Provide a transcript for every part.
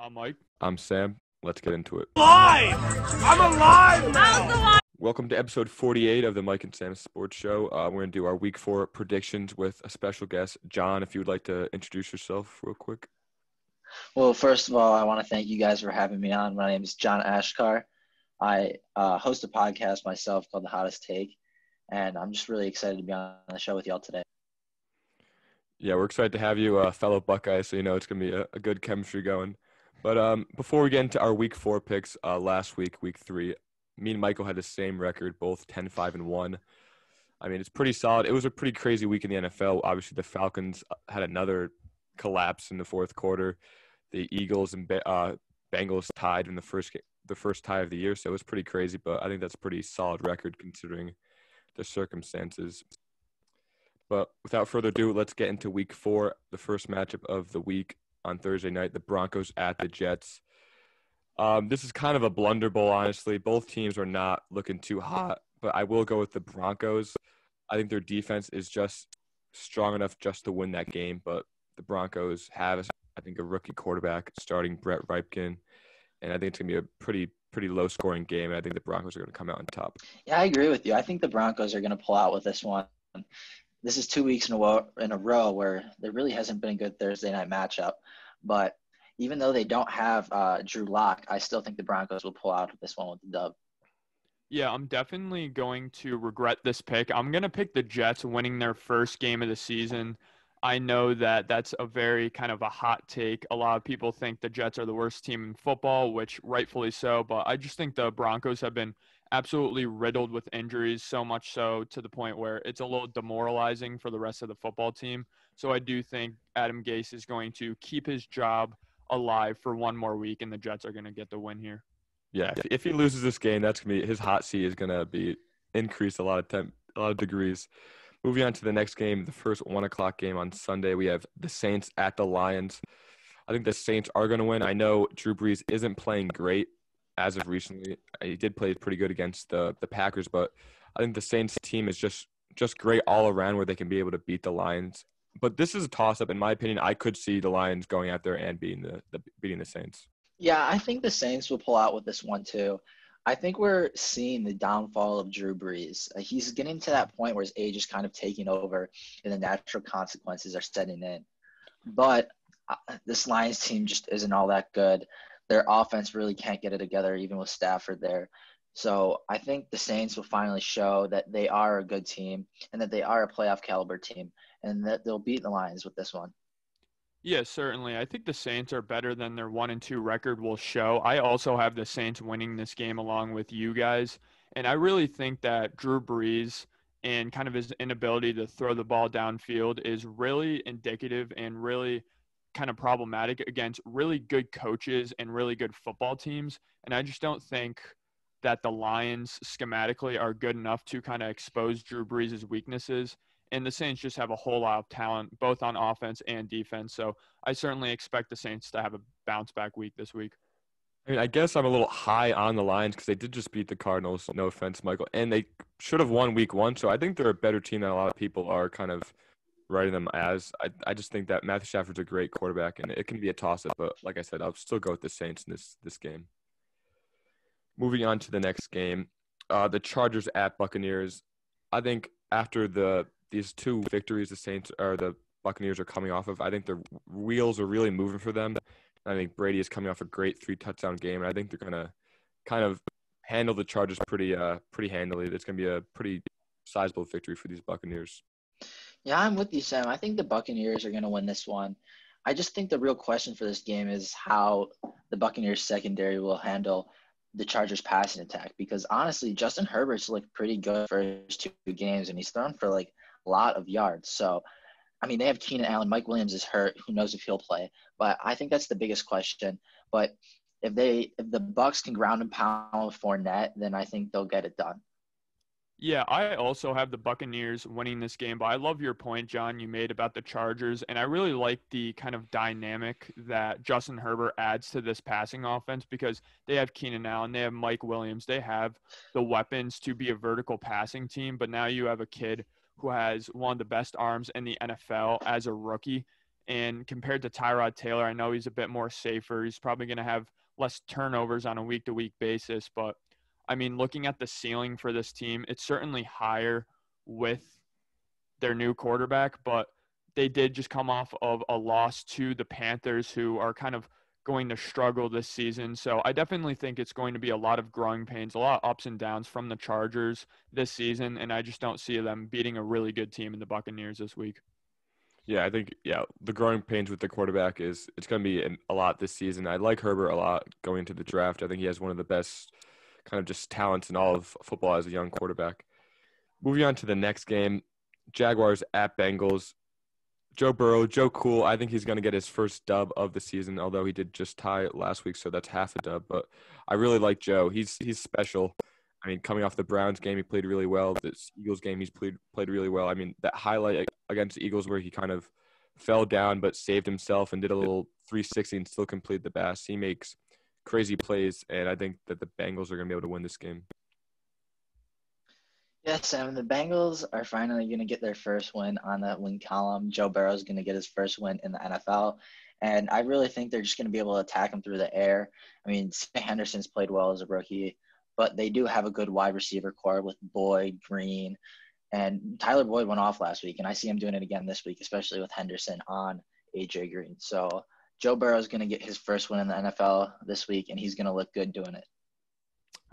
I'm Mike. I'm Sam. Let's get into it. Alive! I'm alive now! Welcome to episode 48 of the Mike and Sam Sports Show. We're going to do our Week 4 predictions with a special guest. John, if you would like to introduce yourself real quick. Well, first of all, I want to thank you guys for having me on. My name is John Ashkar. I host a podcast myself called The Hottest Take, and I'm just really excited to be on the show with y'all today. Yeah, we're excited to have you, fellow Buckeyes, so you know it's going to be a good chemistry going. But before we get into our Week 4 picks, last week, Week 3, me and Michael had the same record, both 10-5-1. I mean, it's pretty solid. It was a pretty crazy week in the NFL. Obviously, the Falcons had another collapse in the fourth quarter. The Eagles and Bengals tied in the first tie of the year, so it was pretty crazy. But I think that's a pretty solid record considering the circumstances. But without further ado, let's get into Week 4, the first matchup of the week on Thursday night, the Broncos at the Jets. This is kind of a blunder bowl, honestly. Both teams are not looking too hot, but I will go with the Broncos. I think their defense is just strong enough just to win that game, but the Broncos have, I think, a rookie quarterback starting Brett Rypien, and I think it's going to be a pretty low-scoring game, and I think the Broncos are going to come out on top. Yeah, I agree with you. I think the Broncos are going to pull out with this one. This is 2 weeks in a row where there really hasn't been a good Thursday night matchup, but even though they don't have Drew Lock, I still think the Broncos will pull out this one with the dub. Yeah, I'm definitely going to regret this pick. I'm going to pick the Jets winning their first game of the season. I know that that's a very kind of a hot take. A lot of people think the Jets are the worst team in football, which rightfully so, but I just think the Broncos have been absolutely riddled with injuries, so much so to the point where it's a little demoralizing for the rest of the football team. So I do think Adam Gase is going to keep his job alive for one more week, and the Jets are going to get the win here. Yeah, if he loses this game, that's going to be his hot seat is going to be increased a lot of degrees. Moving on to the next game, the first 1 o'clock game on Sunday, we have the Saints at the Lions. I think the Saints are going to win. I know Drew Brees isn't playing great as of recently. He did play pretty good against the Packers, but I think the Saints team is just great all around where they can be able to beat the Lions. But this is a toss-up. In my opinion, I could see the Lions going out there and beating the Saints. Yeah, I think the Saints will pull out with this one too. I think we're seeing the downfall of Drew Brees. He's getting to that point where his age is kind of taking over and the natural consequences are setting in. But this Lions team just isn't all that good. Their offense really can't get it together, even with Stafford there. So I think the Saints will finally show that they are a good team and that they are a playoff caliber team and that they'll beat the Lions with this one. Yeah, certainly. I think the Saints are better than their 1-2 record will show. I also have the Saints winning this game along with you guys. And I really think that Drew Brees and kind of his inability to throw the ball downfield is really indicative and really kind of problematic against really good coaches and really good football teams. And I just don't think that the Lions schematically are good enough to kind of expose Drew Brees' weaknesses. And the Saints just have a whole lot of talent, both on offense and defense. So I certainly expect the Saints to have a bounce-back week this week. I mean, I guess I'm a little high on the Lions because they did just beat the Cardinals, no offense, Michael, and they should have won Week 1. So I think they're a better team than a lot of people are kind of writing them as. I just think that Matthew Stafford's a great quarterback, and it can be a toss-up. But like I said, I'll still go with the Saints in this game. Moving on to the next game, the Chargers at Buccaneers. I think after these 2 victories the Buccaneers are coming off of, I think the wheels are really moving for them. I think Brady is coming off a great 3-touchdown game, and I think they're going to kind of handle the Chargers pretty handily. It's going to be a pretty sizable victory for these Buccaneers. Yeah, I'm with you, Sam. I think the Buccaneers are going to win this one. I just think the real question for this game is how the Buccaneers secondary will handle the Chargers passing attack, because honestly, Justin Herbert's looked pretty good for his 2 games, and he's thrown for like a lot of yards. So, I mean, they have Keenan Allen. Mike Williams is hurt. Who knows if he'll play? But I think that's the biggest question. But if the Bucs can ground and pound with Fournette, then I think they'll get it done. Yeah, I also have the Buccaneers winning this game, but I love your point, John, you made about the Chargers, and I really like the kind of dynamic that Justin Herbert adds to this passing offense because they have Keenan Allen, they have Mike Williams, they have the weapons to be a vertical passing team, but now you have a kid who has one of the best arms in the NFL as a rookie, And compared to Tyrod Taylor, I know he's a bit more safer. He's probably going to have less turnovers on a week-to-week basis. But, I mean, looking at the ceiling for this team, it's certainly higher with their new quarterback. But they did just come off of a loss to the Panthers, who are kind of going to struggle this season. So I definitely think it's going to be a lot of growing pains, a lot of ups and downs from the Chargers this season. And I just don't see them beating a really good team in the Buccaneers this week. Yeah, I think the growing pains with the quarterback it's going to be a lot this season. I like Herbert a lot going into the draft. I think he has one of the best kind of just talents in all of football as a young quarterback. Moving on to the next game, Jaguars at Bengals. Joe Burrow, Joe Cool, I think he's going to get his first dub of the season, although he did just tie it last week, so that's half a dub. But I really like Joe. He's special. I mean, coming off the Browns game, he played really well. This Eagles game, he's played really well. I mean, that highlight against the Eagles where he kind of fell down but saved himself and did a little 360 and still completed the pass. He makes crazy plays, and I think that the Bengals are going to be able to win this game. Yes, Sam, the Bengals are finally going to get their first win on that win column. Joe Burrow is going to get his first win in the NFL. And I really think they're just going to be able to attack him through the air. I mean, Sam Henderson's played well as a rookie, but they do have a good wide receiver core with Boyd, Green, and Tyler Boyd went off last week, and I see him doing it again this week, especially with Henderson on A.J. Green. So Joe Burrow is going to get his first win in the NFL this week, and he's going to look good doing it.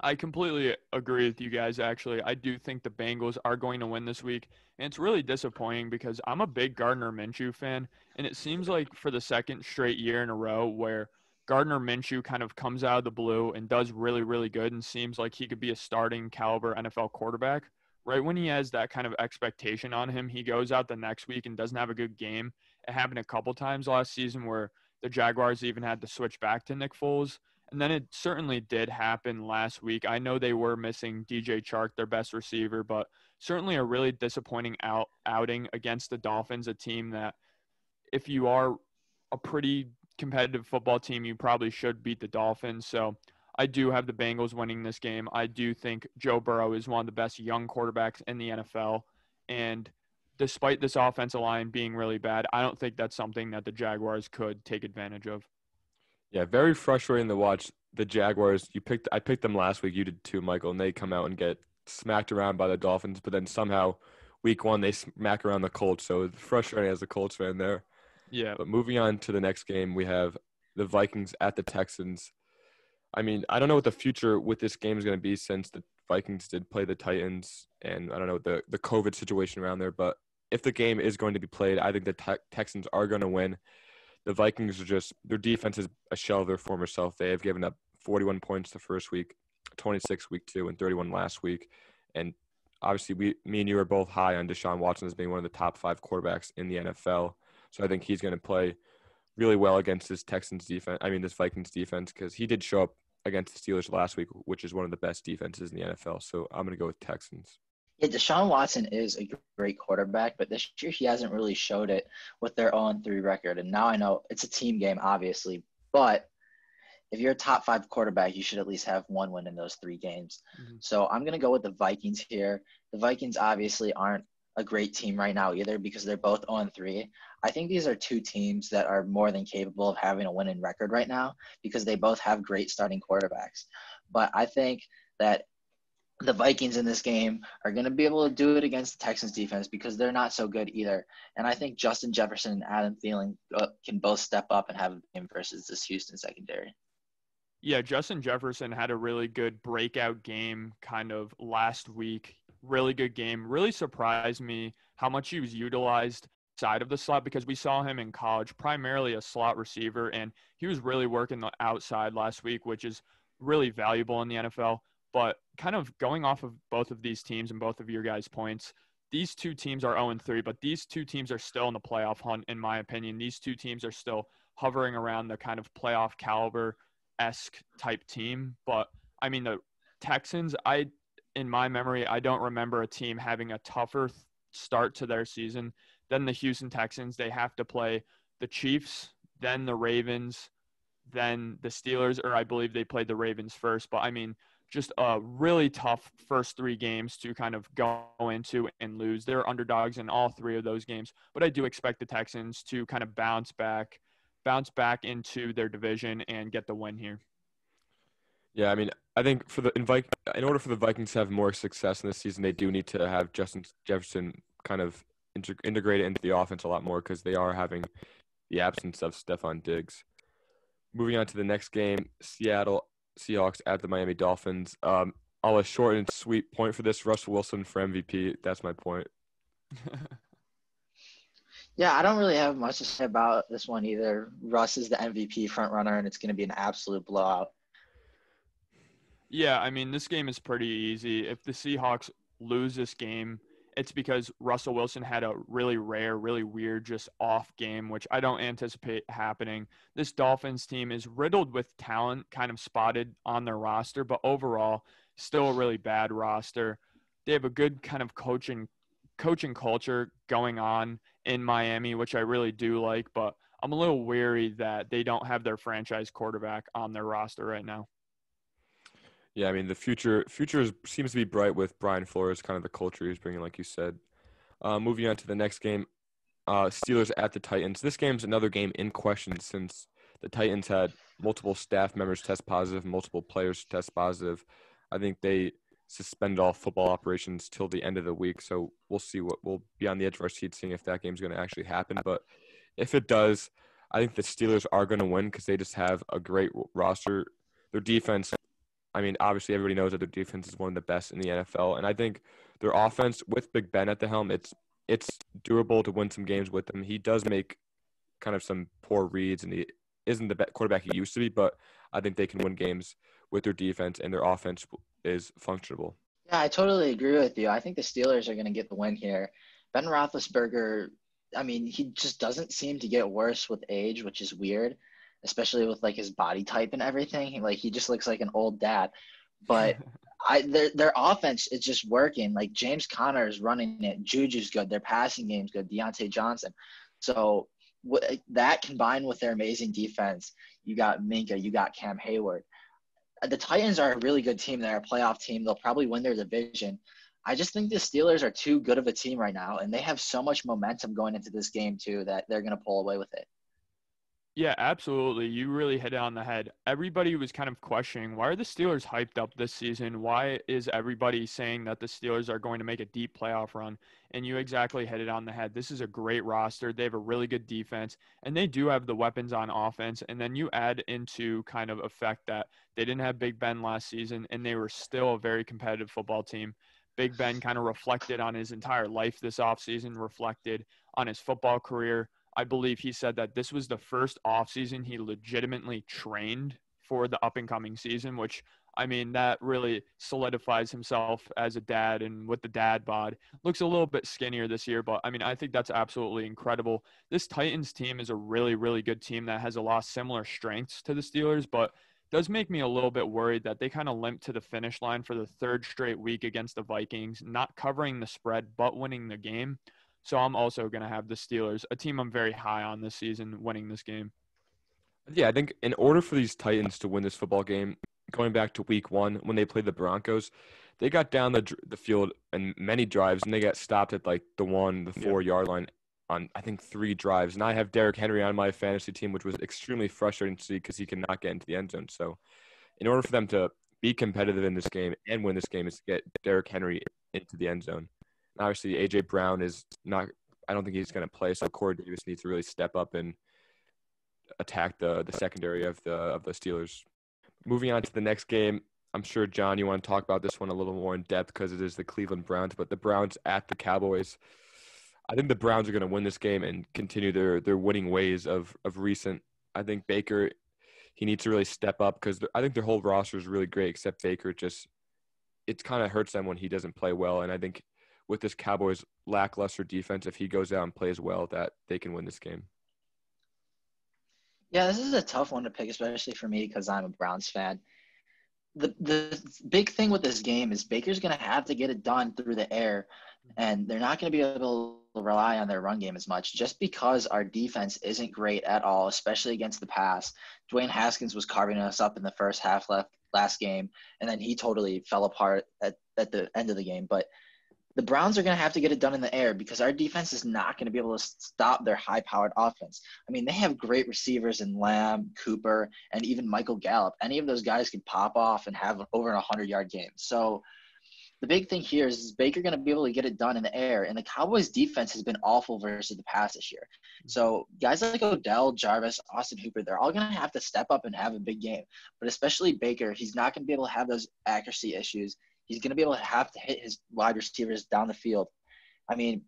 I completely agree with you guys, actually. I do think the Bengals are going to win this week, and it's really disappointing because I'm a big Gardner Minshew fan, and it seems like for the second straight year in a row where Gardner Minshew kind of comes out of the blue and does really, really good and seems like he could be a starting caliber NFL quarterback. Right when he has that kind of expectation on him, he goes out the next week and doesn't have a good game. It happened a couple times last season where the Jaguars even had to switch back to Nick Foles. And then it certainly did happen last week. I know they were missing DJ Chark, their best receiver, but certainly a really disappointing outing against the Dolphins, a team that if you are a pretty competitive football team, you probably should beat the Dolphins. So I do have the Bengals winning this game. I do think Joe Burrow is one of the best young quarterbacks in the NFL. And despite this offensive line being really bad, I don't think that's something that the Jaguars could take advantage of. Yeah, very frustrating to watch the Jaguars. I picked them last week. You did too, Michael, and they come out and get smacked around by the Dolphins. But then somehow, week one, they smack around the Colts. So it's frustrating as a Colts fan there. Yeah. But moving on to the next game, we have the Vikings at the Texans. I mean, I don't know what the future with this game is going to be since the Vikings did play the Titans, and I don't know the COVID situation around there. But if the game is going to be played, I think the Texans are going to win. The Vikings are their defense is a shell of their former self. They have given up 41 points the first week, 26 week 2, and 31 last week. And obviously, me and you are both high on Deshaun Watson as being one of the top 5 quarterbacks in the NFL. So I think he's going to play really well against this Vikings defense, because he did show up against the Steelers last week, which is one of the best defenses in the NFL. So I'm going to go with Texans. Yeah, Deshaun Watson is a great quarterback, but this year he hasn't really showed it with their 0-3 record. And now I know it's a team game, obviously, but if you're a top 5 quarterback, you should at least have one win in those 3 games. Mm-hmm. So I'm going to go with the Vikings here. The Vikings obviously aren't a great team right now either because they're both 0-3. I think these are 2 teams that are more than capable of having a winning record right now because they both have great starting quarterbacks. But I think that the Vikings in this game are going to be able to do it against the Texans defense because they're not so good either. And I think Justin Jefferson and Adam Thielen can both step up and have a game versus this Houston secondary. Yeah, Justin Jefferson had a really good breakout game kind of last week. Really good game. Really surprised me how much he was utilized side of the slot because we saw him in college primarily a slot receiver, and he was really working the outside last week, which is really valuable in the NFL. But kind of going off of both of these teams and both of your guys' points, these 2 teams are 0-3, but these 2 teams are still in the playoff hunt, in my opinion. These 2 teams are still hovering around the kind of playoff caliber-esque type team. But, I mean, the Texans, in my memory, I don't remember a team having a tougher start to their season than the Houston Texans. They have to play the Chiefs, then the Ravens, then the Steelers, or I believe they played the Ravens first. But, I mean, just a really tough first 3 games to kind of go into and lose. They're underdogs in all 3 of those games, but I do expect the Texans to kind of bounce back into their division and get the win here. Yeah, I mean, I think in order for the Vikings to have more success in this season, they do need to have Justin Jefferson kind of integrate it into the offense a lot more because they are having the absence of Stephon Diggs. Moving on to the next game, Seattle Seahawks at the Miami Dolphins. I'll a short and sweet point for this. Russell Wilson for MVP. That's my point. Yeah, I don't really have much to say about this one either. Russ is the MVP front runner, and it's going to be an absolute blowout. Yeah, I mean, this game is pretty easy. If the Seahawks lose this game, it's because Russell Wilson had a really rare, really weird, just off game, which I don't anticipate happening. This Dolphins team is riddled with talent kind of spotted on their roster, but overall, still a really bad roster. They have a good kind of coaching culture going on in Miami, which I really do like, but I'm a little weary that they don't have their franchise quarterback on their roster right now. Yeah, I mean, the future seems to be bright with Brian Flores, kind of the culture he's bringing, like you said. Moving on to the next game, Steelers at the Titans. This game's another game in question since the Titans had multiple staff members test positive, multiple players test positive. I think they suspend all football operations till the end of the week, so we'll see we'll be on the edge of our seat seeing if that game's going to actually happen. But if it does, I think the Steelers are going to win because they just have a great roster. Their defense, I mean, obviously everybody knows that their defense is one of the best in the NFL, and I think their offense with Big Ben at the helm, it's durable to win some games with him. He does make kind of some poor reads, and he isn't the quarterback he used to be, but I think they can win games with their defense, and their offense is functionable. Yeah, I totally agree with you. I think the Steelers are going to get the win here. Ben Roethlisberger, I mean, he just doesn't seem to get worse with age, which is weird, especially with like his body type and everything. He just looks like an old dad. But their offense is just working. Like James Conner is running it. Juju's good. Their passing game's good. Deontay Johnson. So that combined with their amazing defense, you got Minkah, you got Cam Hayward. The Titans are a really good team. They're a playoff team. They'll probably win their division. I just think the Steelers are too good of a team right now, and they have so much momentum going into this game too that they're going to pull away with it. Yeah, absolutely. You really hit it on the head. Everybody was kind of questioning, why are the Steelers hyped up this season? Why is everybody saying that the Steelers are going to make a deep playoff run? And you exactly hit it on the head. This is a great roster. They have a really good defense, and they do have the weapons on offense. And then you add into kind of effect that they didn't have Big Ben last season, and they were still a very competitive football team. Big Ben kind of reflected on his entire life this offseason, reflected on his football career. I believe he said that this was the first offseason he legitimately trained for the up-and-coming season, which, I mean, that really solidifies himself as a dad, and with the dad bod. Looks a little bit skinnier this year, but, I mean, I think that's absolutely incredible. This Titans team is a really, really good team that has a lot of similar strengths to the Steelers, but does make me a little bit worried that they kind of limped to the finish line for the third straight week against the Vikings, not covering the spread but winning the game. So I'm also going to have the Steelers, a team I'm very high on this season, winning this game. Yeah, I think in order for these Titans to win this football game, going back to week 1 when they played the Broncos, they got down the field in many drives, and they got stopped at like the 4-yard line on, I think, 3 drives. And I have Derrick Henry on my fantasy team, which was extremely frustrating to see because he cannot get into the end zone. So in order for them to be competitive in this game and win this game is to get Derrick Henry into the end zone. Obviously, A.J. Brown is not – I don't think he's going to play, so Corey Davis needs to really step up and attack the secondary of the Steelers. Moving on to the next game, I'm sure, John, you want to talk about this one a little more in depth because it is the Cleveland Browns, but the Browns at the Cowboys. I think the Browns are going to win this game and continue their winning ways of recent. I think Baker, he needs to really step up because I think their whole roster is really great except Baker. It kind of hurts them when he doesn't play well, and I think – with this Cowboys lackluster defense, if he goes out and plays well, that they can win this game. Yeah, this is a tough one to pick, especially for me because I'm a Browns fan. The big thing with this game is Baker's going to have to get it done through the air, and they're not going to be able to rely on their run game as much just because our defense isn't great at all, especially against the pass. Dwayne Haskins was carving us up in the first half last game, and then he totally fell apart at the end of the game. But the Browns are going to have to get it done in the air because our defense is not going to be able to stop their high-powered offense. I mean, they have great receivers in Lamb, Cooper, and even Michael Gallup. Any of those guys could pop off and have over a 100-yard game. So the big thing here is Baker going to be able to get it done in the air, and the Cowboys' defense has been awful versus the pass this year. So guys like Odell, Jarvis, Austin Hooper, they're all going to have to step up and have a big game. But especially Baker, he's not going to be able to have those accuracy issues. He's going to be able to have to hit his wide receivers down the field. I mean,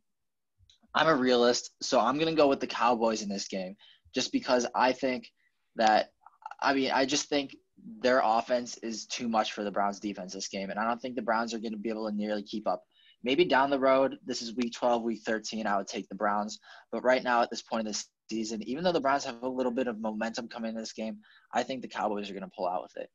I'm a realist, so I'm going to go with the Cowboys in this game just because I think that – I just think their offense is too much for the Browns' defense this game, and I don't think the Browns are going to be able to nearly keep up. Maybe down the road, this is week 12, week 13, I would take the Browns. But right now at this point in the season, even though the Browns have a little bit of momentum coming in this game, I think the Cowboys are going to pull out with it.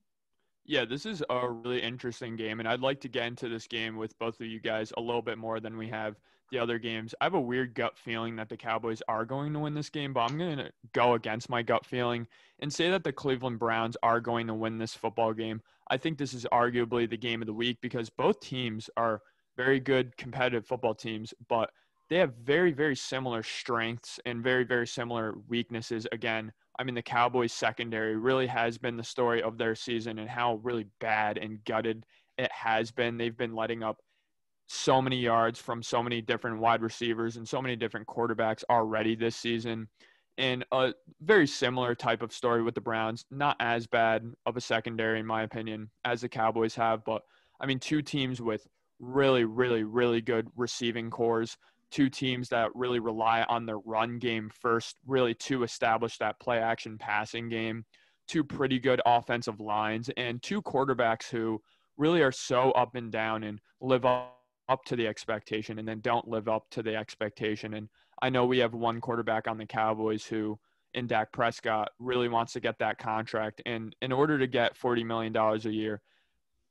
Yeah, this is a really interesting game, and I'd like to get into this game with both of you guys a little bit more than we have the other games. I have a weird gut feeling that the Cowboys are going to win this game, but I'm going to go against my gut feeling and say that the Cleveland Browns are going to win this football game. I think this is arguably the game of the week because both teams are very good competitive football teams, but they have very, very similar strengths and very, very similar weaknesses. Again, I mean, the Cowboys secondary really has been the story of their season and how really bad and gutted it has been. They've been letting up so many yards from so many different wide receivers and so many different quarterbacks already this season. And a very similar type of story with the Browns. Not as bad of a secondary, in my opinion, as the Cowboys have. But, I mean, two teams with really, really, really good receiving cores. Two teams that really rely on their run game first, really to establish that play action passing game. Two pretty good offensive lines and two quarterbacks who really are so up and down and live up to the expectation and then don't live up to the expectation. And I know we have one quarterback on the Cowboys who, in Dak Prescott, really wants to get that contract. And in order to get $40 million a year,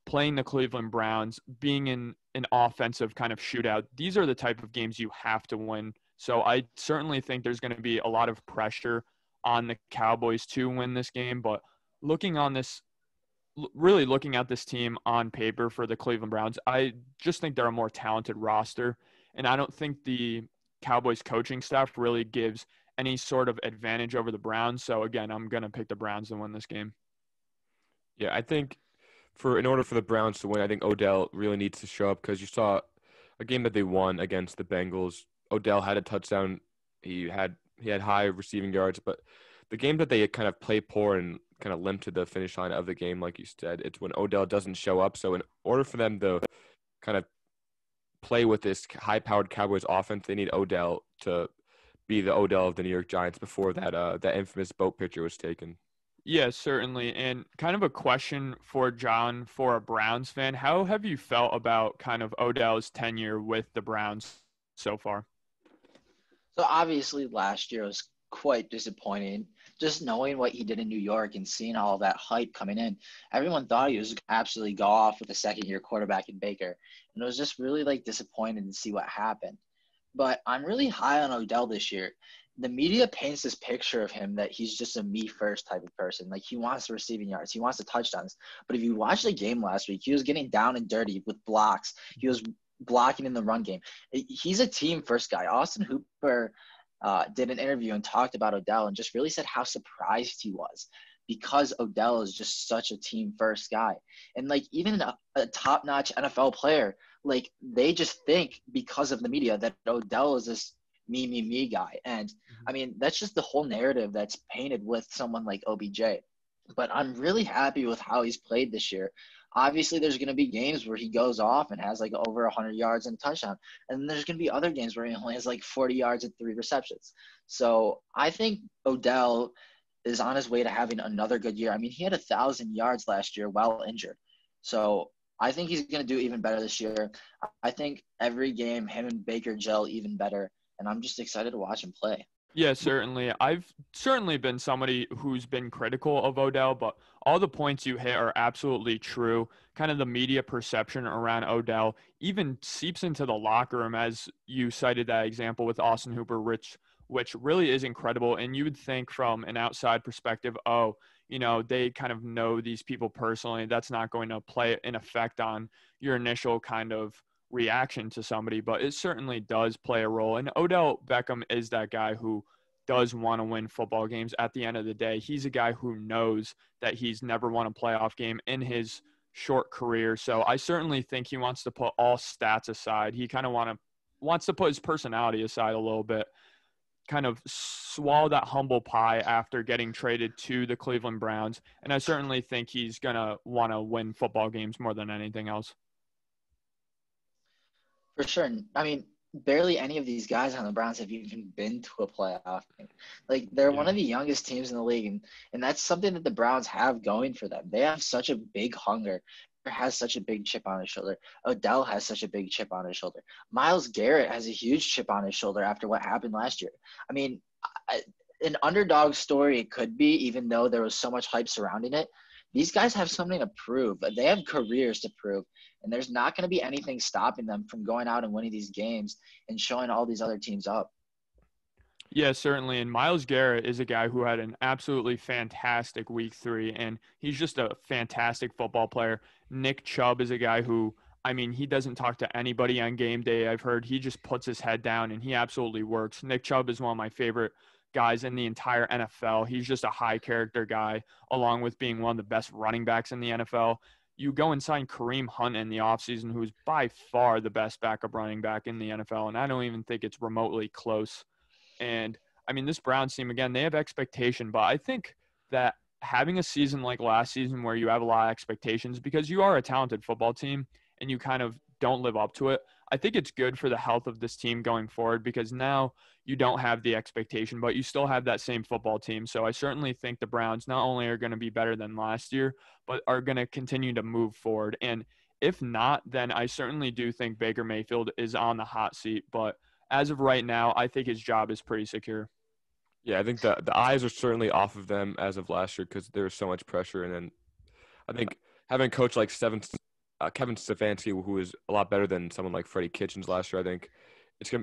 playing the Cleveland Browns, being in an offensive kind of shootout, these are the type of games you have to win. So I certainly think there's going to be a lot of pressure on the Cowboys to win this game. But looking at this team on paper for the Cleveland Browns, I just think they're a more talented roster. And I don't think the Cowboys coaching staff really gives any sort of advantage over the Browns. So again, I'm going to pick the Browns to win this game. Yeah, I think in order for the Browns to win, I think Odell really needs to show up because you saw a game that they won against the Bengals. Odell had a touchdown. He had high receiving yards, but the game that they kind of play poor and kind of limp to the finish line of the game, like you said, it's when Odell doesn't show up. So in order for them to kind of play with this high-powered Cowboys offense, they need Odell to be the Odell of the New York Giants before that infamous boat picture was taken. Yeah, certainly. And kind of a question for John, for a Browns fan. How have you felt about kind of Odell's tenure with the Browns so far? So obviously last year was quite disappointing. Just knowing what he did in New York and seeing all of that hype coming in, everyone thought he was absolutely go off with a second-year quarterback in Baker. And it was just really disappointing to see what happened. But I'm really high on Odell this year. The media paints this picture of him that he's just a me-first type of person. Like, he wants the receiving yards. He wants the touchdowns. But if you watch the game last week, he was getting down and dirty with blocks. He was blocking in the run game. He's a team-first guy. Austin Hooper did an interview and talked about Odell and just really said how surprised he was because Odell is just such a team-first guy. And, even a top-notch NFL player, they just think because of the media that Odell is this me guy. And I mean, that's just the whole narrative that's painted with someone like OBJ. But I'm really happy with how he's played this year. Obviously, there's going to be games where he goes off and has over 100 yards and a touchdown. And then there's going to be other games where he only has 40 yards and 3 receptions. So I think Odell is on his way to having another good year. I mean, he had 1,000 yards last year while injured. So I think he's going to do even better this year. I think every game, him and Baker gel even better. And I'm just excited to watch him play. Yeah, certainly. I've certainly been somebody who's been critical of Odell, but all the points you hit are absolutely true. Kind of the media perception around Odell even seeps into the locker room, as you cited that example with Austin Hooper, which really is incredible. And you would think from an outside perspective, oh, they kind of know these people personally. That's not going to play an effect on your initial kind of reaction to somebody, but it certainly does play a role. And Odell Beckham is that guy who does want to win football games at the end of the day. He's a guy who knows that he's never won a playoff game in his short career. So I certainly think he wants to put all stats aside. He kind of wants to put his personality aside a little bit, kind of swallow that humble pie after getting traded to the Cleveland Browns. And I certainly think he's going to want to win football games more than anything else. For sure. I mean, barely any of these guys on the Browns have even been to a playoff game. Like, they're one of the youngest teams in the league, and that's something that the Browns have going for them. They have such a big hunger. Has such a big chip on his shoulder. Odell has such a big chip on his shoulder. Myles Garrett has a huge chip on his shoulder after what happened last year. I mean, an underdog story it could be, even though there was so much hype surrounding it. These guys have something to prove. They have careers to prove, and there's not going to be anything stopping them from going out and winning these games and showing all these other teams up. Yeah, certainly. And Myles Garrett is a guy who had an absolutely fantastic week 3, and he's just a fantastic football player. Nick Chubb is a guy who, I mean, he doesn't talk to anybody on game day. I've heard he just puts his head down and he absolutely works. Nick Chubb is one of my favorite guys in the entire NFL. He's just a high character guy, along with being one of the best running backs in the NFL. You go and sign Kareem Hunt in the offseason, who's by far the best backup running back in the NFL, and I don't even think it's remotely close. And I mean, this Browns team, again, they have expectation, but I think that having a season like last season where you have a lot of expectations because you are a talented football team and you kind of don't live up to it, I think it's good for the health of this team going forward because now you don't have the expectation, but you still have that same football team. So I certainly think the Browns not only are going to be better than last year, but are going to continue to move forward. And if not, then I certainly do think Baker Mayfield is on the hot seat. But as of right now, I think his job is pretty secure. Yeah, I think the eyes are certainly off of them as of last year because there was so much pressure. And then I think having a coach like Kevin Stefanski, who is a lot better than someone like Freddie Kitchens last year, I think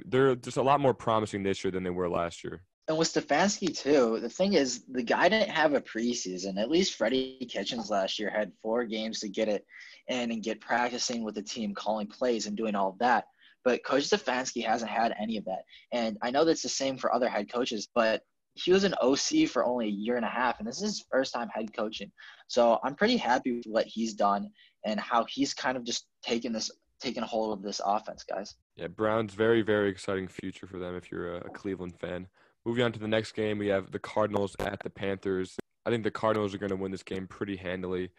they're just a lot more promising this year than they were last year. And with Stefanski, too, the thing is, the guy didn't have a preseason. At least Freddie Kitchens last year had 4 games to get it in and get practicing with the team, calling plays and doing all of that. But Coach Stefanski hasn't had any of that. And I know that's the same for other head coaches, but he was an OC for only a year and a half, and this is his first time head coaching. So I'm pretty happy with what he's done and how he's kind of just taken a hold of this offense, guys. Yeah, Browns, very, very exciting future for them if you're a Cleveland fan. Moving on to the next game, we have the Cardinals at the Panthers. I think the Cardinals are going to win this game pretty handily.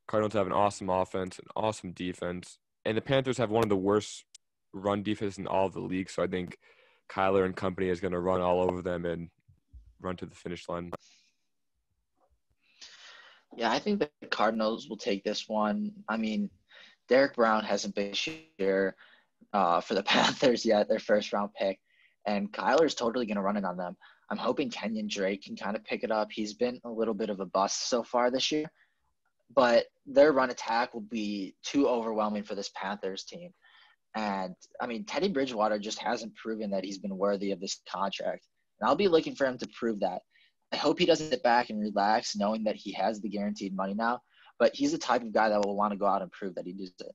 Cardinals have an awesome offense, an awesome defense, and the Panthers have one of the worst run defense in all of the league. So I think Kyler and company is going to run all over them and run to the finish line. Yeah, I think the Cardinals will take this one. I mean, Derek Brown hasn't been here for the Panthers yet, their first-round pick, and Kyler's totally going to run it on them. I'm hoping Kenyon Drake can kind of pick it up. He's been a little bit of a bust so far this year, but their run attack will be too overwhelming for this Panthers team. And, I mean, Teddy Bridgewater just hasn't proven that he's been worthy of this contract. And I'll be looking for him to prove that. I hope he doesn't sit back and relax knowing that he has the guaranteed money now. But he's the type of guy that will want to go out and prove that he does it.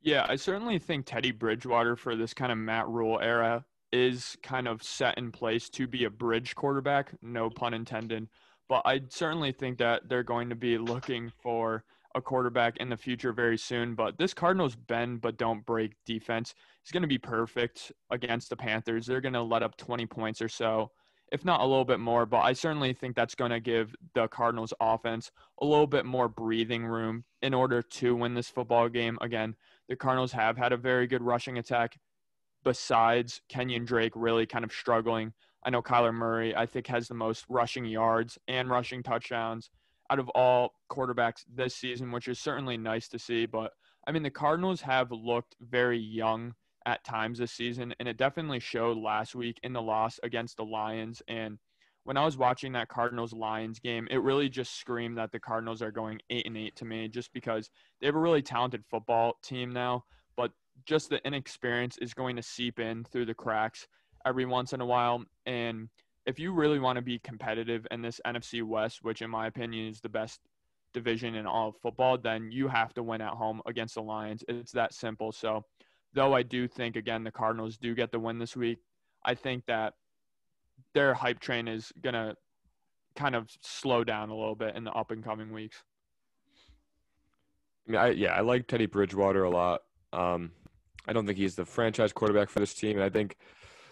Yeah, I certainly think Teddy Bridgewater for this kind of Matt Rule era is kind of set in place to be a bridge quarterback, no pun intended. But I certainly think that they're going to be looking for a quarterback in the future very soon. But this Cardinals bend but don't break defense is going to be perfect against the Panthers. They're going to let up 20 points or so, if not a little bit more. But I certainly think that's going to give the Cardinals offense a little bit more breathing room in order to win this football game. Again, the Cardinals have had a very good rushing attack besides Kenyon Drake really kind of struggling. I know Kyler Murray, I think, has the most rushing yards and rushing touchdowns out of all quarterbacks this season, which is certainly nice to see. But, I mean, the Cardinals have looked very young at times this season, and it definitely showed last week in the loss against the Lions. And when I was watching that Cardinals-Lions game, it really just screamed that the Cardinals are going 8-8 to me, just because they have a really talented football team now, but just the inexperience is going to seep in through the cracks every once in a while. And if you really want to be competitive in this NFC West, which in my opinion is the best division in all of football, then you have to win at home against the Lions. It's that simple. So though I do think, again, the Cardinals do get the win this week, I think that their hype train is going to kind of slow down a little bit in the up and coming weeks. I mean, I like Teddy Bridgewater a lot. I don't think he's the franchise quarterback for this team. And I think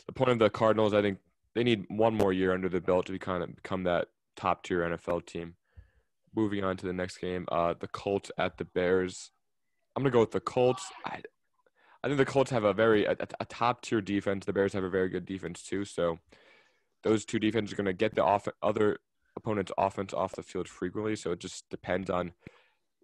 the point of the Cardinals, I think they need one more year under the belt to become that top-tier NFL team. Moving on to the next game, the Colts at the Bears. I'm going to go with the Colts. I think the Colts have a top-tier defense. The Bears have a very good defense too. So those two defenses are going to get the other opponent's offense off the field frequently. So it just depends on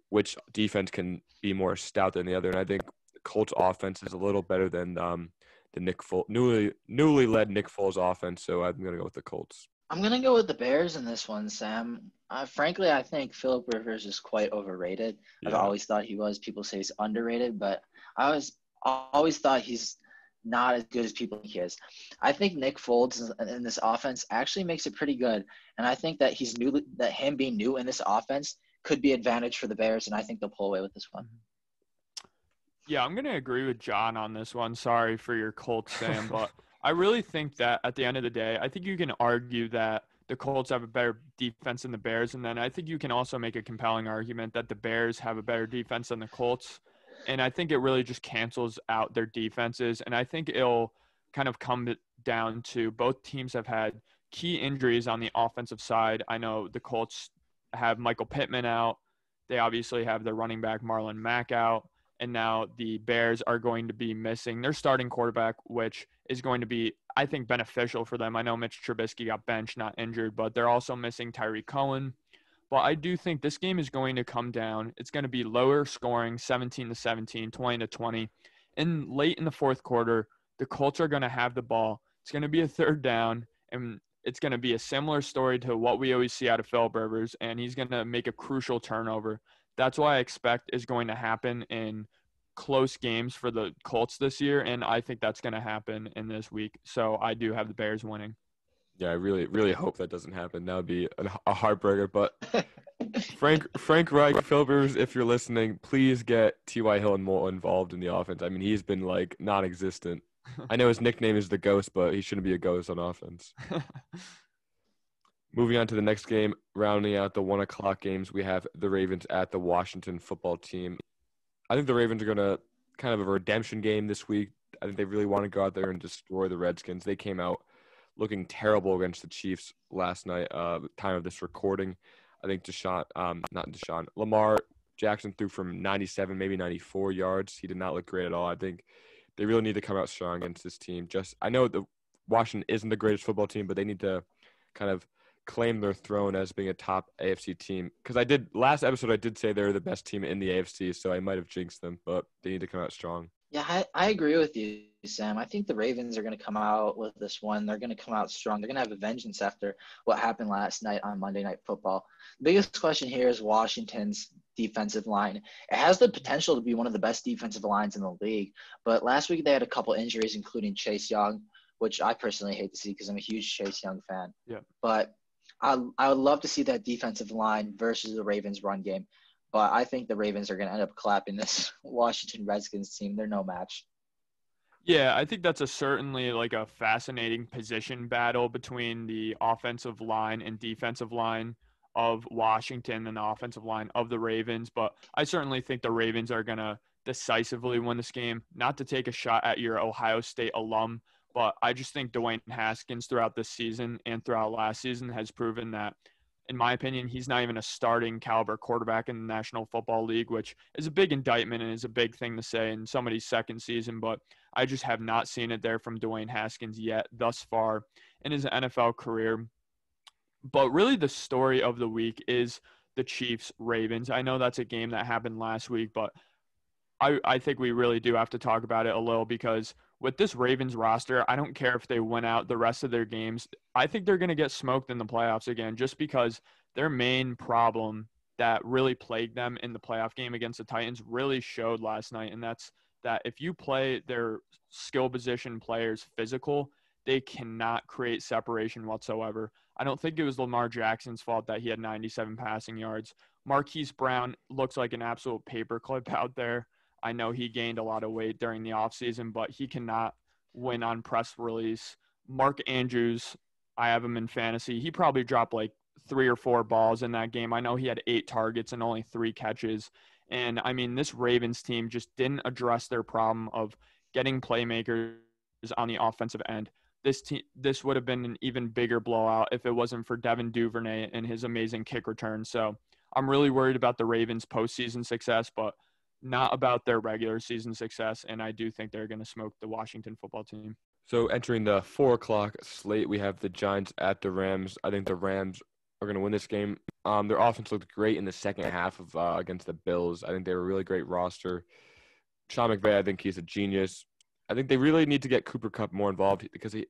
which defense can be more stout than the other. And I think the Colts offense is a little better than the newly led Nick Foles offense. So I'm going to go with the Colts. I'm going to go with the Bears in this one, Sam. Frankly, I think Phillip Rivers is quite overrated. Yeah. I've always thought he was. People say he's underrated, but I always thought he's not as good as people think he is. I think Nick Foles in this offense actually makes it pretty good, and I think that him being new in this offense could be an advantage for the Bears, and I think they'll pull away with this one. Yeah, I'm going to agree with John on this one. Sorry for your Colts, Sam, but I really think that at the end of the day, I think you can argue that the Colts have a better defense than the Bears, and then I think you can also make a compelling argument that the Bears have a better defense than the Colts, and I think it really just cancels out their defenses, and I think it'll kind of come down to both teams have had key injuries on the offensive side. I know the Colts have Michael Pittman out. They obviously have their running back Marlon Mack out. And now the Bears are going to be missing their starting quarterback, which is going to be, I think, beneficial for them. I know Mitch Trubisky got benched, not injured, but they're also missing Tyreek Cohen. But I do think this game is going to come down. It's going to be lower scoring, 17-17, 20-20. And late in the fourth quarter, the Colts are going to have the ball. It's going to be a third down, and it's going to be a similar story to what we always see out of Phillip Rivers, and he's going to make a crucial turnover. That's what I expect is going to happen in close games for the Colts this year, and I think that's going to happen in this week. So I do have the Bears winning. Yeah, I really, really hope that doesn't happen. That would be a heartbreaker. But Frank Reich, Phillip Rivers, if you're listening, please get T.Y. Hilton more involved in the offense. I mean, he's been, like, non-existent. I know his nickname is the Ghost, but he shouldn't be a ghost on offense. Moving on to the next game, rounding out the 1 o'clock games, we have the Ravens at the Washington football team. I think the Ravens are going to kind of a redemption game this week. I think they really want to go out there and destroy the Redskins. They came out looking terrible against the Chiefs last night, time of this recording. I think Lamar Jackson threw from 97, maybe 94 yards. He did not look great at all. I think they really need to come out strong against this team. I know the Washington isn't the greatest football team, but they need to kind of claim their throne as being a top AFC team. Because last episode I did say they're the best team in the AFC, so I might have jinxed them, but they need to come out strong. Yeah, I agree with you, Sam. I think the Ravens are going to come out with this one. They're going to come out strong. They're going to have a vengeance after what happened last night on Monday Night Football. The biggest question here is Washington's defensive line. It has the potential to be one of the best defensive lines in the league, but last week they had a couple injuries, including Chase Young, which I personally hate to see because I'm a huge Chase Young fan. Yeah. But I would love to see that defensive line versus the Ravens run game. But I think the Ravens are going to end up clapping this Washington Redskins team. They're no match. Yeah, I think that's certainly like a fascinating position battle between the offensive line and defensive line of Washington and the offensive line of the Ravens. But I certainly think the Ravens are going to decisively win this game. Not to take a shot at your Ohio State alum, but I just think Dwayne Haskins throughout this season and throughout last season has proven that, in my opinion, he's not even a starting caliber quarterback in the National Football League, which is a big indictment and is a big thing to say in somebody's second season. But I just have not seen it there from Dwayne Haskins yet thus far in his NFL career. But really the story of the week is the Chiefs-Ravens. I know that's a game that happened last week, but I think we really do have to talk about it a little because with this Ravens roster, I don't care if they win out the rest of their games. I think they're going to get smoked in the playoffs again just because their main problem that really plagued them in the playoff game against the Titans really showed last night, and that's that if you play their skill position players physical, they cannot create separation whatsoever. I don't think it was Lamar Jackson's fault that he had 97 passing yards. Marquise Brown looks like an absolute paperclip out there. I know he gained a lot of weight during the offseason, but he cannot win on press release. Mark Andrews, I have him in fantasy. He probably dropped like 3 or 4 balls in that game. I know he had 8 targets and only 3 catches. And, I mean, this Ravens team just didn't address their problem of getting playmakers on the offensive end. This would have been an even bigger blowout if it wasn't for Devin Duvernay and his amazing kick return. So I'm really worried about the Ravens' postseason success, but not about their regular season success. And I do think they're going to smoke the Washington football team. So entering the 4:00 slate, we have the Giants at the Rams. I think the Rams are going to win this game. Their offense looked great in the second half of against the Bills. I think they were a really great roster. Sean McVay, I think he's a genius. I think they really need to get Cooper Kupp more involved because if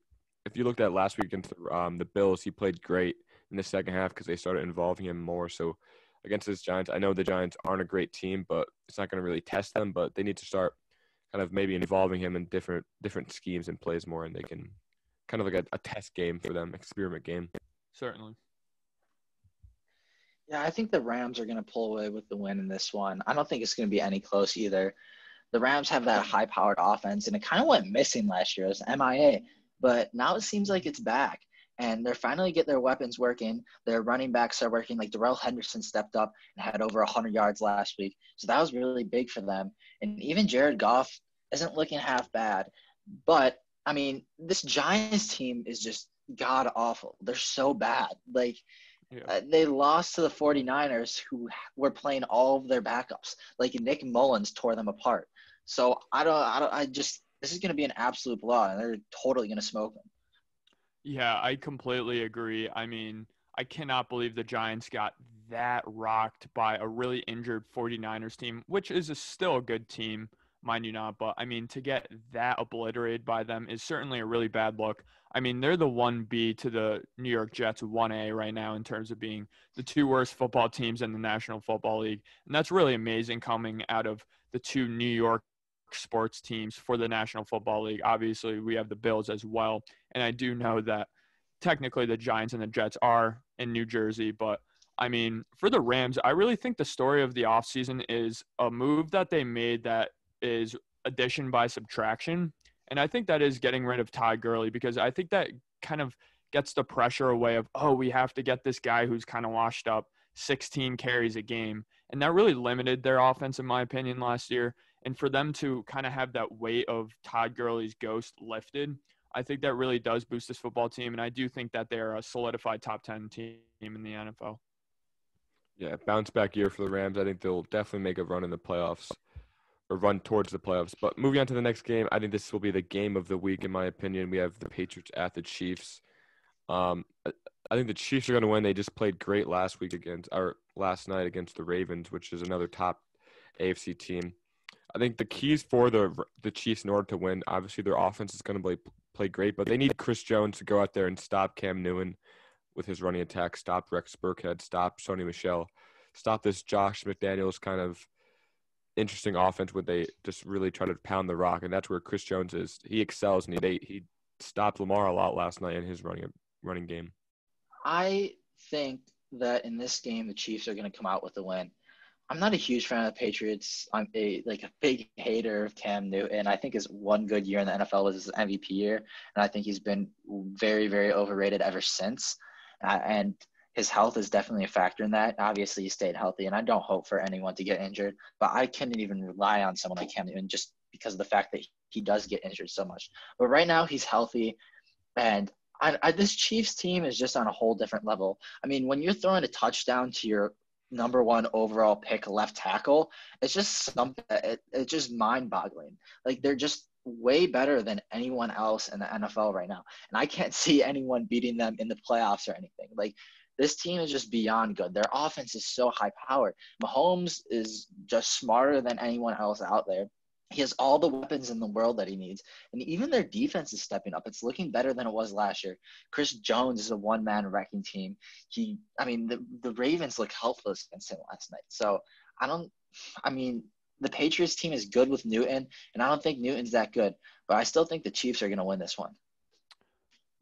you looked at last week against the Bills, he played great in the second half because they started involving him more. So against this Giants, I know the Giants aren't a great team, but it's not going to really test them. But they need to start kind of maybe involving him in different schemes and plays more, and they can kind of like a test game for them, experiment game. Certainly. Yeah, I think the Rams are going to pull away with the win in this one. I don't think it's going to be any close either. The Rams have that high-powered offense, and it kind of went missing last year. It was MIA, but now it seems like it's back, and they're finally getting their weapons working. Their running backs are working. Like Darrell Henderson stepped up and had over 100 yards last week, so that was really big for them. And even Jared Goff isn't looking half bad. But, I mean, this Giants team is just god-awful. They're so bad. Like, they lost to the 49ers, who were playing all of their backups. Like, Nick Mullins tore them apart. So, this is going to be an absolute blowout, and they're totally going to smoke them. Yeah, I completely agree. I mean, I cannot believe the Giants got that rocked by a really injured 49ers team, which is still a good team, mind you not. But, I mean, to get that obliterated by them is certainly a really bad look. I mean, they're the 1B to the New York Jets 1A right now in terms of being the 2 worst football teams in the National Football League. And that's really amazing coming out of the 2 New York sports teams for the National Football League. Obviously, we have the Bills as well. And I do know that technically the Giants and the Jets are in New Jersey. But, I mean, for the Rams, I really think the story of the offseason is a move that they made that is addition by subtraction. And I think that is getting rid of Todd Gurley, because I think that kind of gets the pressure away of, oh, we have to get this guy who's kind of washed up 16 carries a game. And that really limited their offense, in my opinion, last year. And for them to kind of have that weight of Todd Gurley's ghost lifted, I think that really does boost this football team. And I do think that they're a solidified top 10 team in the NFL. Yeah, bounce back year for the Rams. I think they'll definitely make a run in the playoffs. Or run towards the playoffs. But moving on to the next game, I think this will be the game of the week, in my opinion. We have the Patriots at the Chiefs. I think the Chiefs are going to win. They just played great last night against the Ravens, which is another top AFC team. I think the keys for the Chiefs in order to win, obviously their offense is going to play great, but they need Chris Jones to go out there and stop Cam Newton with his running attack, stop Rex Burkhead, stop Sony Michel, stop this Josh McDaniels kind of interesting offense where they just really try to pound the rock, and that's where Chris Jones is. He excels, and he stopped Lamar a lot last night in his running game. I think that in this game the Chiefs are going to come out with a win. I'm not a huge fan of the Patriots. I'm a big hater of Cam Newton. I think his one good year in the NFL was his MVP year, and I think he's been very, very overrated ever since. And his health is definitely a factor in that. Obviously, he stayed healthy, and I don't hope for anyone to get injured. But I couldn't even rely on someone like Cam Newton just because of the fact that he does get injured so much. But right now, he's healthy, and this Chiefs team is just on a whole different level. I mean, when you're throwing a touchdown to your number 1 overall pick left tackle, it's just something. It's just mind-boggling. Like, they're just way better than anyone else in the NFL right now, and I can't see anyone beating them in the playoffs or anything. Like, This team is just beyond good. Their offense is so high-powered. Mahomes is just smarter than anyone else out there. He has all the weapons in the world that he needs. And even their defense is stepping up. It's looking better than it was last year. Chris Jones is a one-man wrecking team. The Ravens look helpless against him last night. So the Patriots team is good with Newton, and I don't think Newton's that good. But I still think the Chiefs are going to win this one.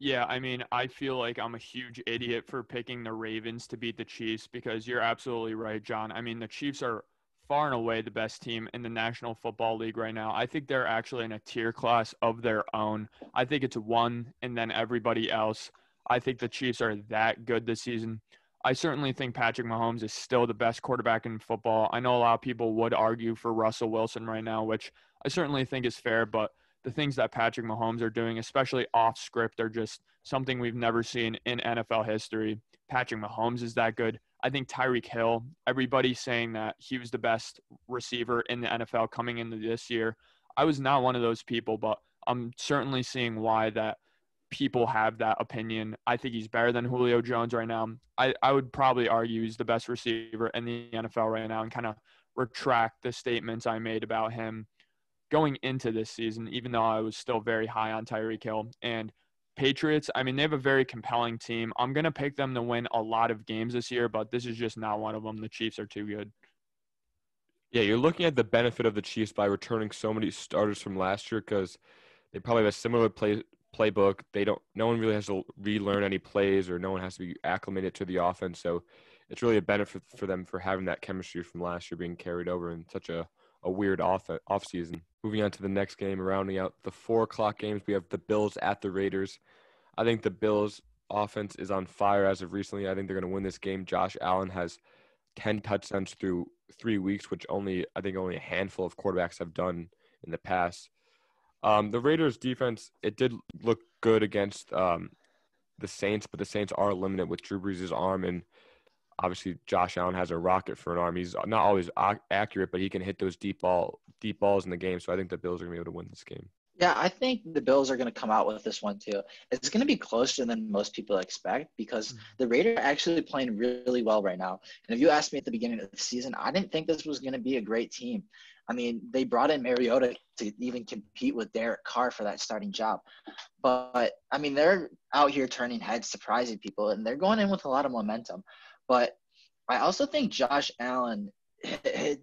Yeah, I mean, I feel like I'm a huge idiot for picking the Ravens to beat the Chiefs because you're absolutely right, John. I mean, the Chiefs are far and away the best team in the National Football League right now. I think they're actually in a tier class of their own. I think it's one and then everybody else. I think the Chiefs are that good this season. I certainly think Patrick Mahomes is still the best quarterback in football. I know a lot of people would argue for Russell Wilson right now, which I certainly think is fair, but the things that Patrick Mahomes are doing, especially off script, are just something we've never seen in NFL history. Patrick Mahomes is that good. I think Tyreek Hill, everybody's saying that he was the best receiver in the NFL coming into this year. I was not one of those people, but I'm certainly seeing why that people have that opinion. I think he's better than Julio Jones right now. I would probably argue he's the best receiver in the NFL right now and kind of retract the statements I made about him going into this season, even though I was still very high on Tyreek Hill. And Patriots, I mean, they have a very compelling team. I'm going to pick them to win a lot of games this year, but this is just not one of them. The Chiefs are too good. Yeah, you're looking at the benefit of the Chiefs by returning so many starters from last year because they probably have a similar playbook. No one really has to relearn any plays, or no one has to be acclimated to the offense. So it's really a benefit for them for having that chemistry from last year being carried over in such a weird off season. Moving on to the next game, rounding out the 4:00 games, we have the Bills at the Raiders. I think the Bills offense is on fire as of recently. I think they're going to win this game. Josh Allen has 10 touchdowns through 3 weeks, which only a handful of quarterbacks have done in the past. The Raiders defense, it did look good against the Saints, but the Saints are limited with Drew Brees' arm, and obviously Josh Allen has a rocket for an arm. He's not always accurate, but he can hit those deep balls in the game. So I think the Bills are going to be able to win this game. Yeah, I think the Bills are going to come out with this one too. It's going to be closer than most people expect because the Raiders are actually playing really well right now. And if you asked me at the beginning of the season, I didn't think this was going to be a great team. I mean, they brought in Mariota to even compete with Derek Carr for that starting job. But, I mean, they're out here turning heads, surprising people, and they're going in with a lot of momentum. But I also think Josh Allen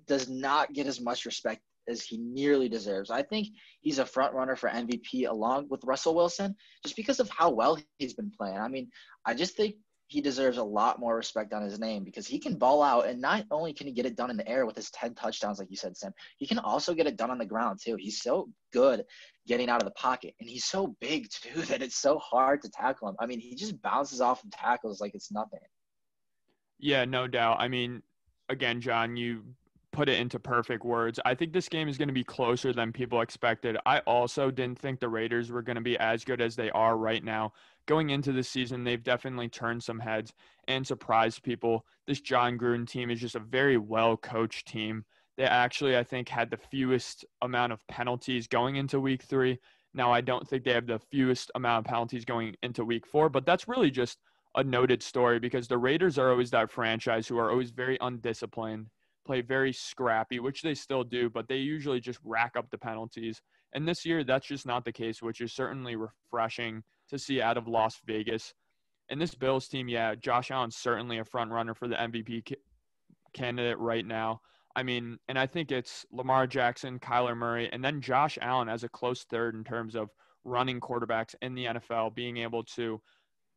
does not get as much respect as he nearly deserves. I think he's a front runner for MVP along with Russell Wilson just because of how well he's been playing. I mean, I just think he deserves a lot more respect on his name because he can ball out, and not only can he get it done in the air with his 10 touchdowns, like you said, Sam, he can also get it done on the ground too. He's so good getting out of the pocket, and he's so big too that it's so hard to tackle him. I mean, he just bounces off of tackles like it's nothing. Yeah, no doubt. I mean, again, John, you put it into perfect words. I think this game is going to be closer than people expected. I also didn't think the Raiders were going to be as good as they are right now. Going into the season, they've definitely turned some heads and surprised people. This John Gruden team is just a very well-coached team. They actually, I think, had the fewest amount of penalties going into week 3. Now, I don't think they have the fewest amount of penalties going into week 4, but that's really just a noted story because the Raiders are always that franchise who are always very undisciplined, play very scrappy, which they still do, but they usually just rack up the penalties. And this year, that's just not the case, which is certainly refreshing to see out of Las Vegas. And this Bills team, yeah, Josh Allen's certainly a front runner for the MVP candidate right now. I mean, and I think it's Lamar Jackson, Kyler Murray, and then Josh Allen as a close third in terms of running quarterbacks in the NFL, being able to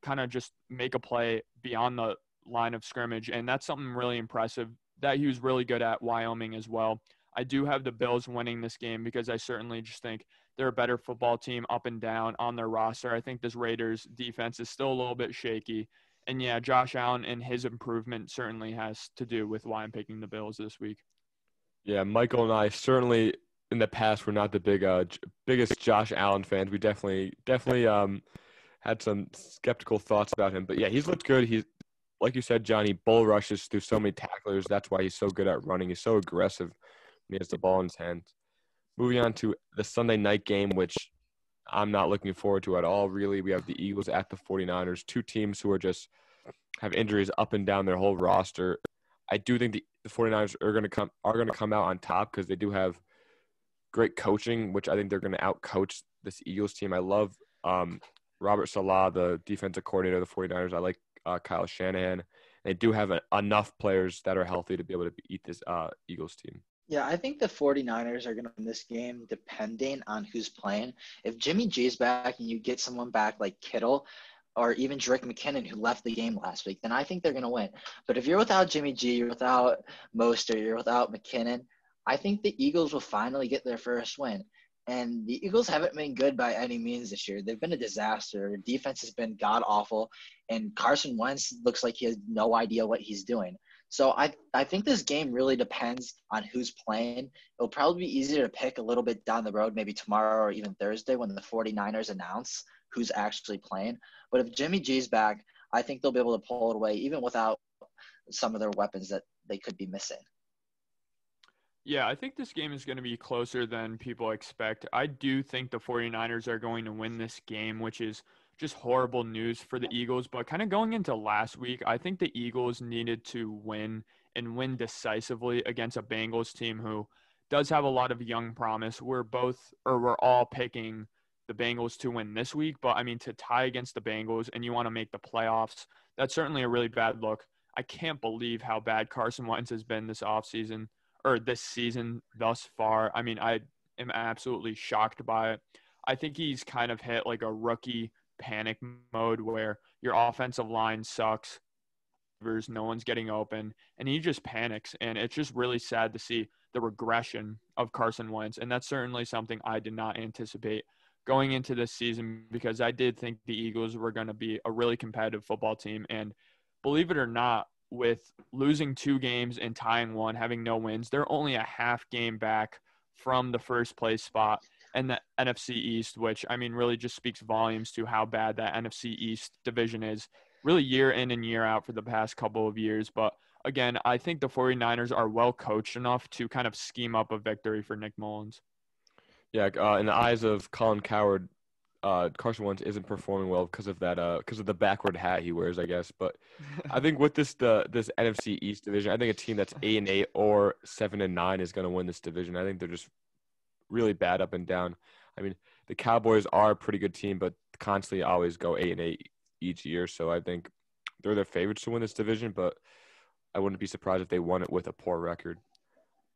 kind of just make a play beyond the line of scrimmage. And that's something really impressive that he was really good at Wyoming as well. I do have the Bills winning this game because I certainly just think they're a better football team up and down on their roster. I think this Raiders defense is still a little bit shaky. And yeah, Josh Allen and his improvement certainly has to do with why I'm picking the Bills this week. Yeah, Michael and I certainly in the past were not the biggest Josh Allen fans. We definitely had some skeptical thoughts about him. But yeah, he's looked good. He's, like you said, Johnny, bull rushes through so many tacklers. That's why he's so good at running. He's so aggressive when he has the ball in his hands. Moving on to the Sunday night game, which I'm not looking forward to at all, really. We have the Eagles at the 49ers, two teams who are just have injuries up and down their whole roster. I do think the 49ers are going to come out on top because they do have great coaching, which I think they're going to outcoach this Eagles team. I love Robert Saleh, the defensive coordinator of the 49ers. I like Kyle Shanahan. They do have enough players that are healthy to be able to beat this Eagles team. Yeah, I think the 49ers are going to win this game depending on who's playing. If Jimmy G's back and you get someone back like Kittle or even Drake McKinnon who left the game last week, then I think they're going to win. But if you're without Jimmy G, you're without Mostert, you're without McKinnon, I think the Eagles will finally get their first win. And the Eagles haven't been good by any means this year. They've been a disaster. Their defense has been god-awful, and Carson Wentz looks like he has no idea what he's doing. So I think this game really depends on who's playing. It'll probably be easier to pick a little bit down the road, maybe tomorrow or even Thursday when the 49ers announce who's actually playing. But if Jimmy G's back, I think they'll be able to pull it away even without some of their weapons that they could be missing. Yeah, I think this game is going to be closer than people expect. I do think the 49ers are going to win this game, which is just horrible news for the Eagles. But kind of going into last week, I think the Eagles needed to win and win decisively against a Bengals team who does have a lot of young promise. We're all picking the Bengals to win this week. But, I mean, to tie against the Bengals and you want to make the playoffs, that's certainly a really bad look. I can't believe how bad Carson Wentz has been this season thus far. I mean, I am absolutely shocked by it. I think he's kind of hit like a rookie panic mode where your offensive line sucks, no one's getting open, and he just panics. And it's just really sad to see the regression of Carson Wentz. And that's certainly something I did not anticipate going into this season because I did think the Eagles were going to be a really competitive football team. And believe it or not, with losing 2 games and tying 1, having no wins, they're only a half game back from the first place spot in the NFC East, which, I mean, really just speaks volumes to how bad that NFC East division is really year in and year out for the past couple of years. But again, I think the 49ers are well coached enough to kind of scheme up a victory for Nick Mullins. Yeah, in the eyes of Colin Cowherd, Carson Wentz isn't performing well because of that, because of the backward hat he wears, I guess. But I think with this NFC East division, I think a team that's 8-8 or 7-9 is going to win this division. I think they're just really bad up and down. I mean, the Cowboys are a pretty good team, but constantly always go 8-8 each year. So I think they're the favorites to win this division, but I wouldn't be surprised if they won it with a poor record.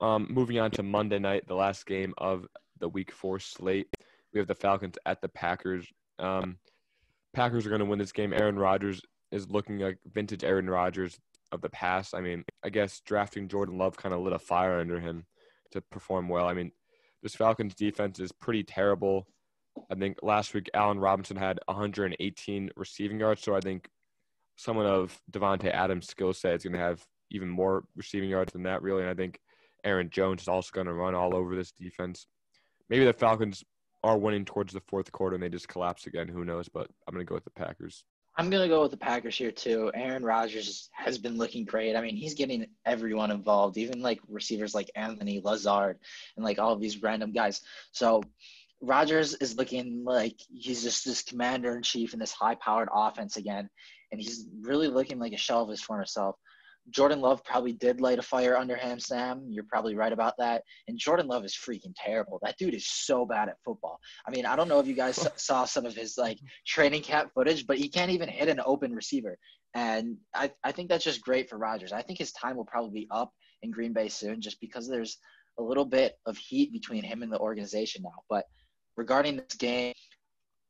Moving on to Monday night, the last game of the Week 4 slate. We have the Falcons at the Packers. Packers are going to win this game. Aaron Rodgers is looking like vintage Aaron Rodgers of the past. I mean, I guess drafting Jordan Love kind of lit a fire under him to perform well. I mean, this Falcons defense is pretty terrible. I think last week Allen Robinson had 118 receiving yards, so I think someone of Devontae Adams' skill set is going to have even more receiving yards than that, really. And I think Aaron Jones is also going to run all over this defense. Maybe the Falcons are winning towards the fourth quarter and they just collapse again. Who knows? But I'm going to go with the Packers. I'm going to go with the Packers here too. Aaron Rodgers has been looking great. I mean, he's getting everyone involved, even like receivers like Anthony Lazard and like all of these random guys. So Rodgers is looking like he's just this commander-in-chief in this high-powered offense again, and he's really looking like a shell of his former self. Jordan Love probably did light a fire under him, Sam. You're probably right about that. And Jordan Love is freaking terrible. That dude is so bad at football. I mean, I don't know if you guys saw some of his like training camp footage, but he can't even hit an open receiver. And I think that's just great for Rodgers. I think his time will probably be up in Green Bay soon just because there's a little bit of heat between him and the organization now. But regarding this game,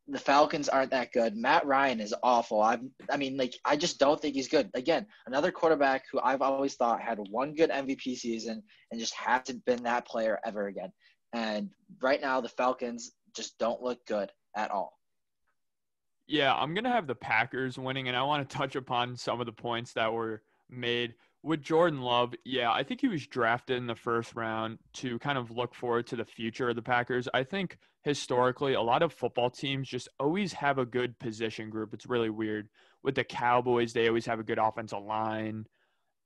the Falcons aren't that good. Matt Ryan is awful. I just don't think he's good. Again, another quarterback who I've always thought had one good MVP season and just hasn't been that player ever again. And right now, the Falcons just don't look good at all. Yeah, I'm going to have the Packers winning, and I want to touch upon some of the points that were made. With Jordan Love, yeah, I think he was drafted in the first round to kind of look forward to the future of the Packers. I think historically, a lot of football teams just always have a good position group. It's really weird. With the Cowboys, they always have a good offensive line.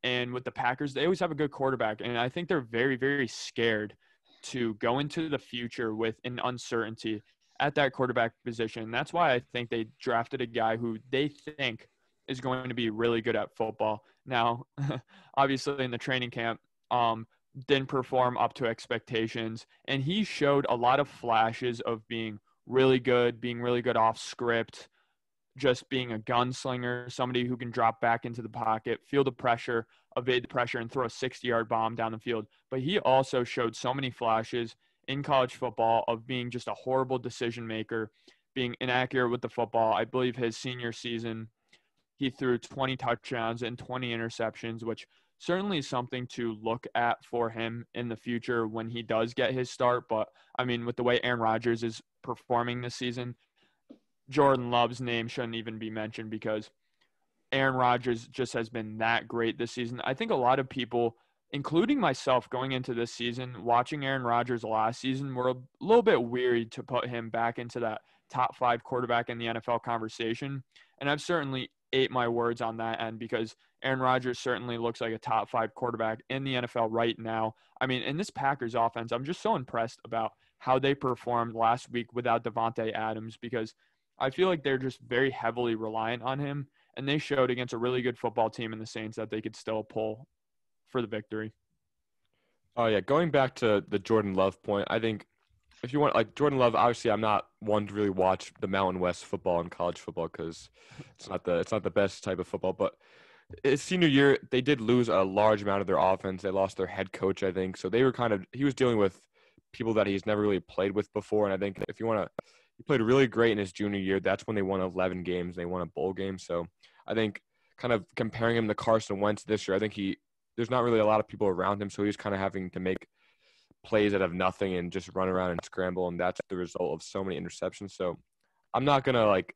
And with the Packers, they always have a good quarterback. And I think they're very, very scared to go into the future with an uncertainty at that quarterback position. That's why I think they drafted a guy who they think is going to be really good at football. Now, obviously in the training camp, didn't perform up to expectations, and he showed a lot of flashes of being really good off script, just being a gunslinger, somebody who can drop back into the pocket, feel the pressure, evade the pressure, and throw a 60-yard bomb down the field. But he also showed so many flashes in college football of being just a horrible decision maker, being inaccurate with the football. I believe his senior season, he threw 20 touchdowns and 20 interceptions, which certainly is something to look at for him in the future when he does get his start. But, I mean, with the way Aaron Rodgers is performing this season, Jordan Love's name shouldn't even be mentioned because Aaron Rodgers just has been that great this season. I think a lot of people, including myself going into this season, watching Aaron Rodgers last season, were a little bit weary to put him back into that top 5 quarterback in the NFL conversation. And I've certainly ate my words on that end because Aaron Rodgers certainly looks like a top 5 quarterback in the NFL right now. I mean, in this Packers offense, I'm just so impressed about how they performed last week without Davante Adams because I feel like they're just very heavily reliant on him, and they showed against a really good football team in the Saints that they could still pull for the victory. Oh, yeah. Going back to the Jordan Love point, I think if you want, like Jordan Love, obviously I'm not one to really watch the Mountain West football and college football because it's not the best type of football. But his senior year, they did lose a large amount of their offense. They lost their head coach, I think. So they were he was dealing with people that he's never really played with before. And I think if you want to, he played really great in his junior year. That's when they won 11 games. They won a bowl game. So I think kind of comparing him to Carson Wentz this year, I think there's not really a lot of people around him. So he's kind of having to make plays out of nothing and just run around and scramble. And that's the result of so many interceptions. So I'm not going to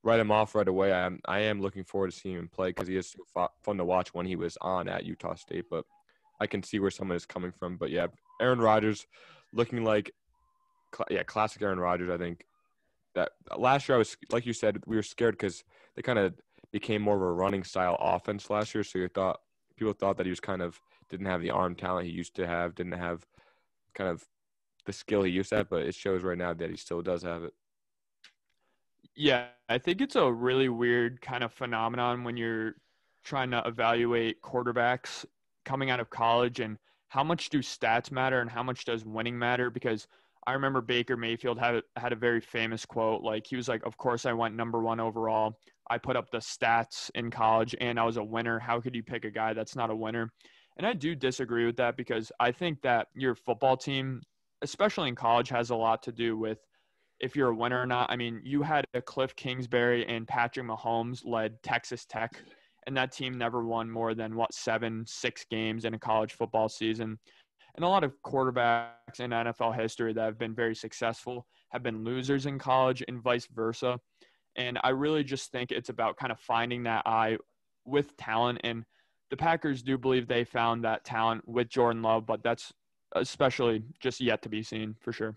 write him off right away. I am looking forward to seeing him play because he is so fun to watch when he was on at Utah State. But I can see where someone is coming from. But yeah, Aaron Rodgers looking like, classic Aaron Rodgers, I think. That last year, I was like you said, we were scared because they kind of became more of a running style offense last year. So people thought that he was didn't have the arm talent he used to have, didn't have kind of the skill he used to have, but it shows right now that he still does have it. Yeah, I think it's a really weird kind of phenomenon when you're trying to evaluate quarterbacks coming out of college and how much do stats matter and how much does winning matter because I remember Baker Mayfield had a very famous quote. Like he was like, "Of course I went number 1 overall. I put up the stats in college and I was a winner. How could you pick a guy that's not a winner?" And I do disagree with that because I think that your football team, especially in college, has a lot to do with if you're a winner or not. I mean, you had a Cliff Kingsbury and Patrick Mahomes led Texas Tech, and that team never won more than 6 games in a college football season. And a lot of quarterbacks in NFL history that have been very successful have been losers in college and vice versa. And I really just think it's about kind of finding that eye with talent. And the Packers do believe they found that talent with Jordan Love, but that's especially just yet to be seen for sure.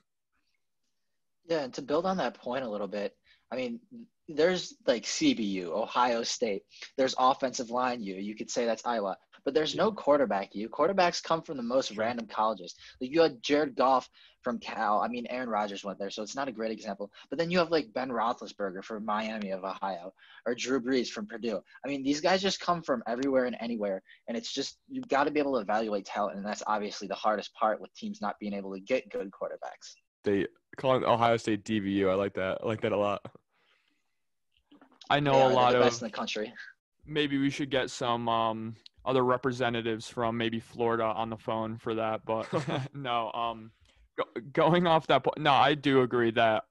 Yeah, and to build on that point a little bit, I mean, there's like CBU, Ohio State. There's offensive line U. You could say that's Iowa. But there's no quarterback U. Quarterbacks come from the most random colleges. Like you had Jared Goff from Cal. I mean, Aaron Rodgers went there, so it's not a great example. But then you have like Ben Roethlisberger from Miami of Ohio or Drew Brees from Purdue. I mean, these guys just come from everywhere and anywhere. And it's just you've got to be able to evaluate talent. And that's obviously the hardest part with teams not being able to get good quarterbacks. They call it Ohio State DBU. I like that. I like that a lot. I know a lot the of best in the country. Maybe we should get some other representatives from maybe Florida on the phone for that. But no, going off that point, no, I do agree that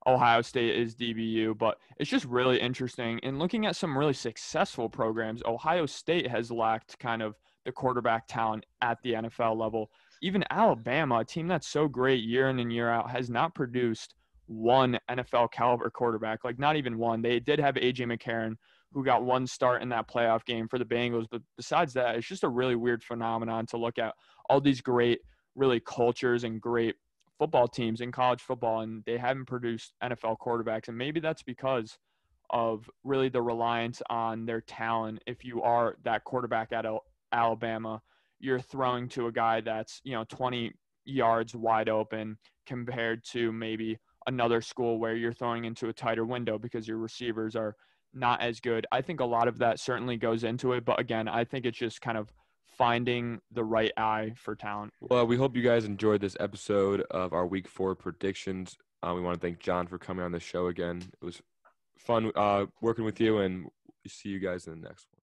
Ohio State is DBU, but it's just really interesting. And looking at some really successful programs, Ohio State has lacked kind of the quarterback talent at the NFL level. Even Alabama, a team that's so great year in and year out, has not produced one NFL caliber quarterback, like not even one. They did have A.J. McCarron, who got one start in that playoff game for the Bengals. But besides that, it's just a really weird phenomenon to look at all these great, really cultures and great football teams in college football, and they haven't produced NFL quarterbacks. And maybe that's because of really the reliance on their talent. If you are that quarterback at Alabama, you're throwing to a guy that's, 20 yards wide open compared to maybe another school where you're throwing into a tighter window because your receivers are not as good. I think a lot of that certainly goes into it, but again, I think it's just kind of finding the right eye for talent. Well, we hope you guys enjoyed this episode of our Week 4 predictions. We want to thank John for coming on the show again. It was fun working with you, and see you guys in the next one.